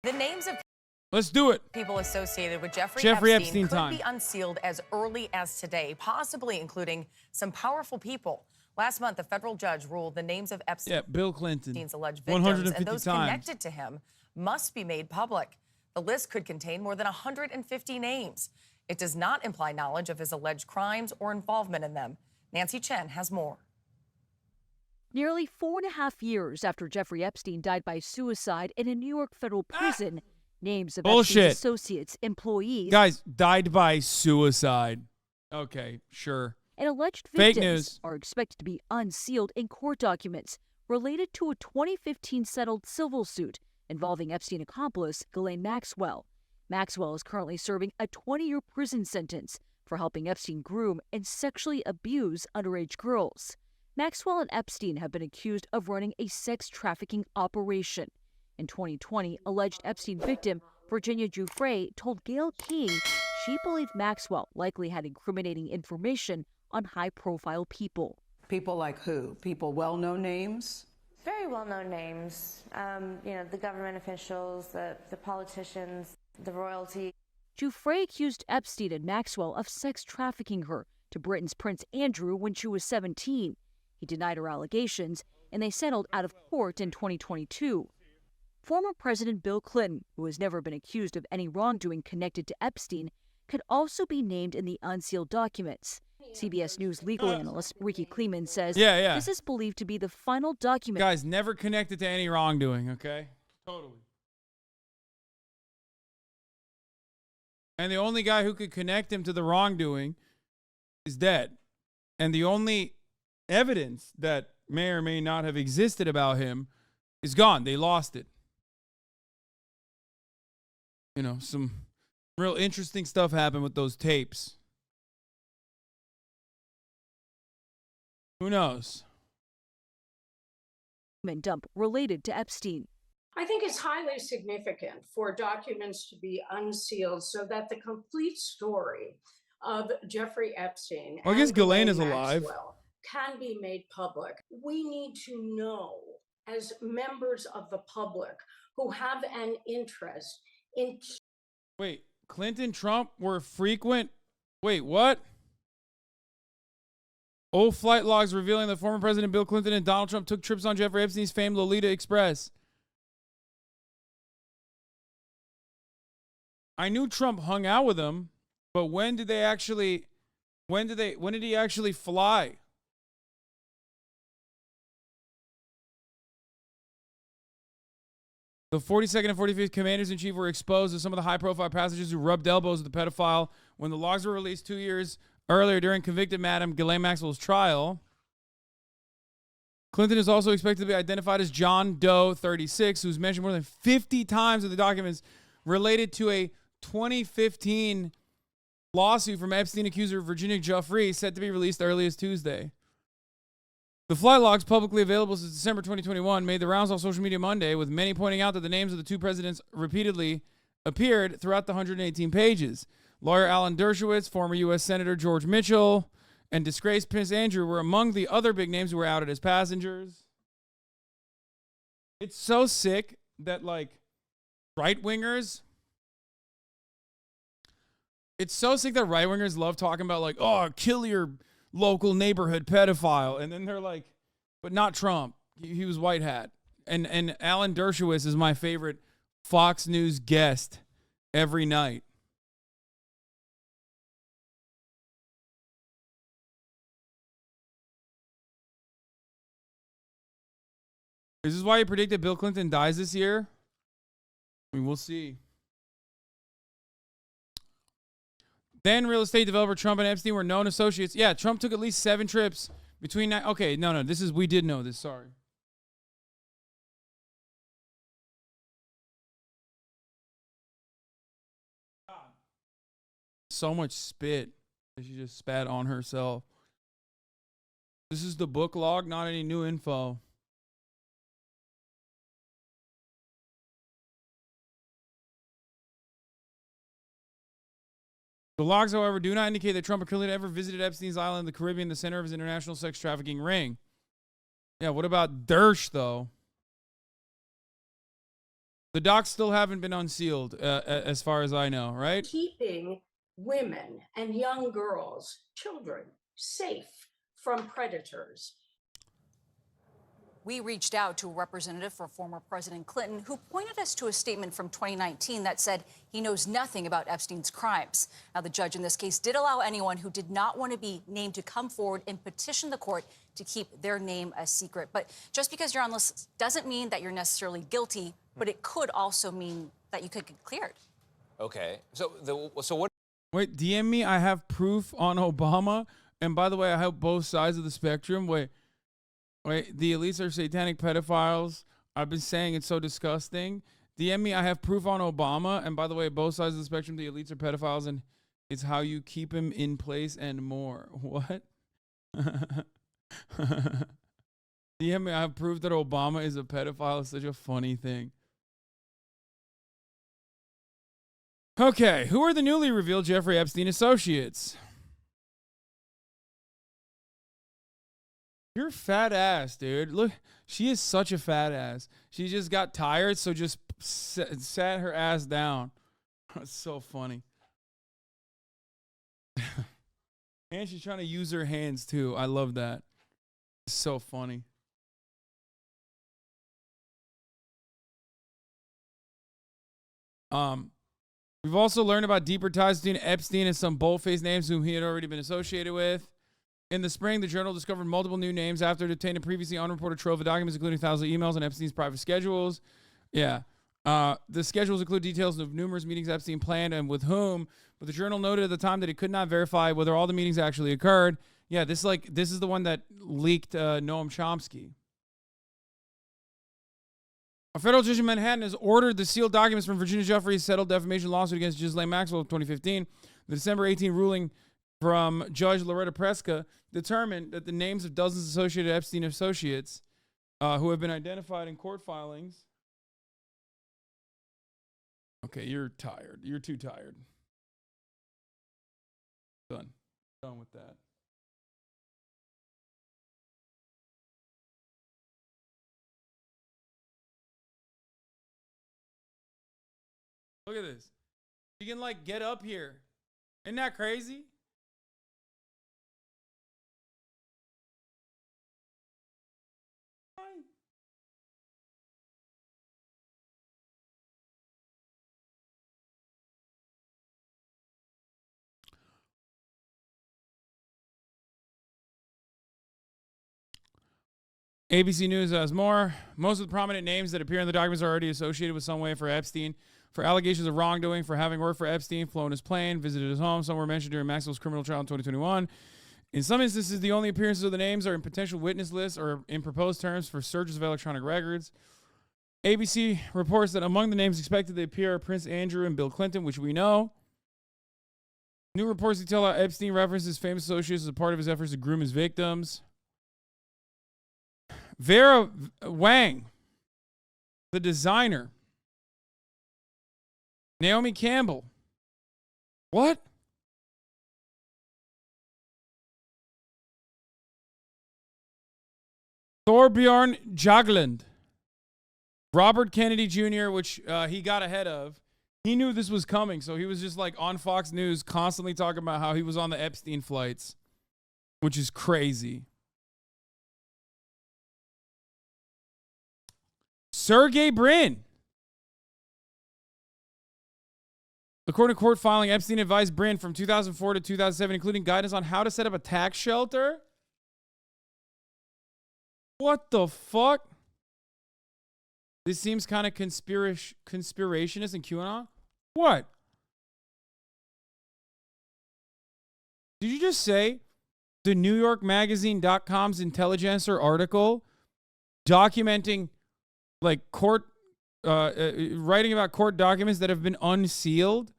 The names of Let's do it. people associated with Jeffrey Epstein could time. be unsealed as early as today, possibly including some powerful people. Last month, a federal judge ruled the names of Epstein's Bill Clinton. alleged victims 150 and those times. connected to him must be made public. The list could contain more than 150 names. It does not imply knowledge of his alleged crimes or involvement in them. Nancy Chen has more. Nearly 4.5 years after Jeffrey Epstein died by suicide in a New York federal prison, names of Epstein's associates, employees, guys, died by suicide. Okay, sure. and alleged Fake victims news. are expected to be unsealed in court documents related to a 2015 settled civil suit involving Epstein accomplice Ghislaine Maxwell. Maxwell is currently serving a 20-year prison sentence for helping Epstein groom and sexually abuse underage girls. Maxwell and Epstein have been accused of running a sex trafficking operation. In 2020, alleged Epstein victim Virginia Giuffre told Gayle King she believed Maxwell likely had incriminating information on high-profile people. People like who? People well-known names? Very well-known names. The government officials, the politicians, the royalty. Giuffre accused Epstein and Maxwell of sex trafficking her to Britain's Prince Andrew when she was 17. He denied her allegations, and they settled out of court in 2022. Former President Bill Clinton, who has never been accused of any wrongdoing connected to Epstein, could also be named in the unsealed documents. CBS News legal analyst Ricky Kleeman says this is believed to be the final document. Guys, never connected to any wrongdoing, okay? Totally. And the only guy who could connect him to the wrongdoing is dead. And the only evidence that may or may not have existed about him is gone. They lost it. You know, some real interesting stuff happened with those tapes. Who knows? Dump related to Epstein. I think it's highly significant for documents to be unsealed so that the complete story of Jeffrey Epstein Well, I guess and Ghislaine is Ghislaine alive. Maxwell can be made public. We need to know, as members of the public who have an interest in... Wait, Clinton, Trump were frequent... Wait, what? Old flight logs revealing that former President Bill Clinton and Donald Trump took trips on Jeffrey Epstein's famed Lolita Express. I knew Trump hung out with him, but when did he actually fly? The 42nd and 45th Commanders-in-Chief were exposed as some of the high-profile passengers who rubbed elbows with the pedophile when the logs were released 2 years earlier during convicted Madam Ghislaine Maxwell's trial. Clinton is also expected to be identified as John Doe 36, who's mentioned more than 50 times in the documents related to a 2015 lawsuit from Epstein accuser Virginia Giuffre, set to be released early as Tuesday. The flight logs, publicly available since December 2021, made the rounds on social media Monday, with many pointing out that the names of the two presidents repeatedly appeared throughout the 118 pages. Lawyer Alan Dershowitz, former U.S. Senator George Mitchell, and disgraced Prince Andrew were among the other big names who were outed as passengers. It's so sick that, right-wingers... It's so sick that right-wingers love talking about, oh, kill your local neighborhood pedophile. And then they're like, but not Trump. He was white hat. And Alan Dershowitz is my favorite Fox News guest every night. Is this why you predicted Bill Clinton dies this year? I mean, we'll see. Then real estate developer Trump and Epstein were known associates. Yeah, Trump took at least 7 trips between... Okay, no, we did know this, sorry. So much spit that she just spat on herself. This is the book log, not any new info. The logs, however, do not indicate that Trump or Clinton ever visited Epstein's Island, the Caribbean, the center of his international sex trafficking ring. Yeah, what about Dersh, though? The docs still haven't been unsealed, as far as I know, right? Keeping women and young girls, children, safe from predators. We reached out to a representative for former President Clinton who pointed us to a statement from 2019 that said he knows nothing about Epstein's crimes. Now, the judge in this case did allow anyone who did not want to be named to come forward and petition the court to keep their name a secret. But just because you're on the list doesn't mean that you're necessarily guilty, but it could also mean that you could get cleared. Okay. So what? Wait, DM me. I have proof on Obama. And by the way, I have both sides of the spectrum. Wait, the elites are satanic pedophiles. I've been saying it's so disgusting. DM me. I have proof on Obama. And by the way, both sides of the spectrum, the elites are pedophiles, and it's how you keep him in place and more. What? DM me. I have proof that Obama is a pedophile. It's such a funny thing. Okay, who are the newly revealed Jeffrey Epstein associates? You're fat ass, dude. Look, she is such a fat ass. She just got tired, so just sat her ass down. That's so funny. And she's trying to use her hands, too. I love that. It's so funny. We've also learned about deeper ties between Epstein and some bold-faced names whom he had already been associated with. In the spring, the Journal discovered multiple new names after it obtained a previously unreported trove of documents, including thousands of emails and Epstein's private schedules. Yeah. The schedules include details of numerous meetings Epstein planned and with whom, but the Journal noted at the time that it could not verify whether all the meetings actually occurred. Yeah, this is the one that leaked Noam Chomsky. A federal judge in Manhattan has ordered the sealed documents from Virginia Jeffrey's settled defamation lawsuit against Ghislaine Maxwell of 2015. The December 18 ruling from Judge Loretta Preska determined that the names of dozens of associated Epstein associates who have been identified in court filings. Okay, you're tired. You're too tired. Done with that. Look at this. You can get up here. Isn't that crazy? ABC News has more. Most of the prominent names that appear in the documents are already associated with some way for Epstein. For allegations of wrongdoing, for having worked for Epstein, flown his plane, visited his home. Some were mentioned during Maxwell's criminal trial in 2021. In some instances, the only appearances of the names are in potential witness lists or in proposed terms for searches of electronic records. ABC reports that among the names expected to appear are Prince Andrew and Bill Clinton, which we know. New reports detail how Epstein references famous associates as a part of his efforts to groom his victims. Vera Wang, the designer. Naomi Campbell. What? Thorbjorn Jagland. Robert Kennedy Jr., which he got ahead of. He knew this was coming, so he was just on Fox News constantly talking about how he was on the Epstein flights, which is crazy. Sergey Brin. According to court filing, Epstein advised Brin from 2004 to 2007, including guidance on how to set up a tax shelter. What the fuck? This seems kind of conspirationist and QAnon. What? Did you just say the New York Magazine.com's Intelligencer article documenting court, writing about court documents that have been unsealed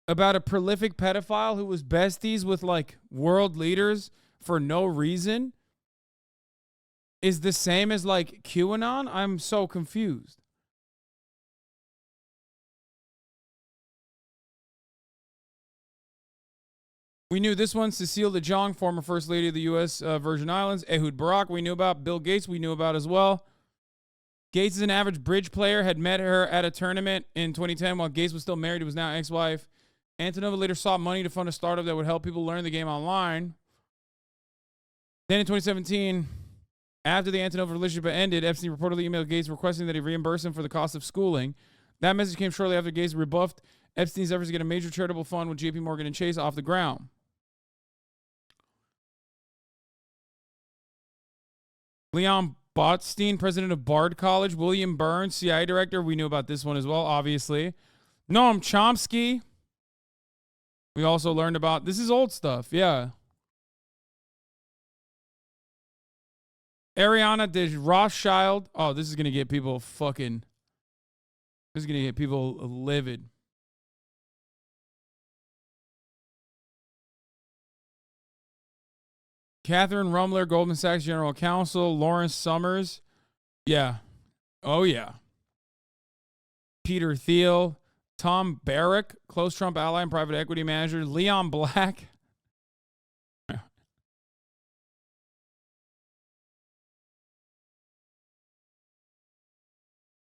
about a prolific pedophile who was besties with world leaders for no reason is the same as QAnon? I'm so confused. We knew this one, Cecile DeJong, former First Lady of the U.S. Virgin Islands. Ehud Barak, we knew about. Bill Gates, we knew about as well. Gates is an average bridge player, had met her at a tournament in 2010 while Gates was still married. He was now ex-wife. Antonova later sought money to fund a startup that would help people learn the game online. Then in 2017, after the Antonova relationship ended, Epstein reportedly emailed Gates requesting that he reimburse him for the cost of schooling. That message came shortly after Gates rebuffed Epstein's efforts to get a major charitable fund with JP Morgan and Chase off the ground. Leon Botstein, president of Bard College. William Burns, CIA director. We knew about this one as well, obviously. Noam Chomsky. We also learned about, this is old stuff, yeah. Ariana de Rothschild. Oh, this is going to get people fucking, this is going to get people livid. Catherine Rumler, Goldman Sachs General Counsel. Lawrence Summers. Yeah. Oh, yeah. Peter Thiel. Tom Barrack, close Trump ally and private equity manager. Leon Black.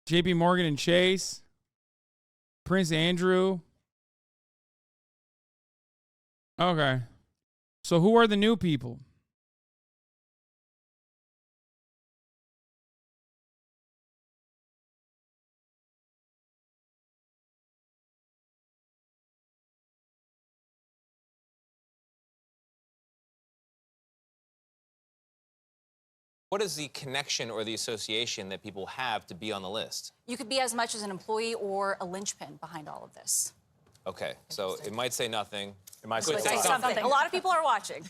JP Morgan and Chase. Prince Andrew. Okay. So who are the new people? What is the connection or the association that people have to be on the list? You could be as much as an employee or a linchpin behind all of this. Okay, so it might say nothing. It might Could say say something. A lot of people are watching.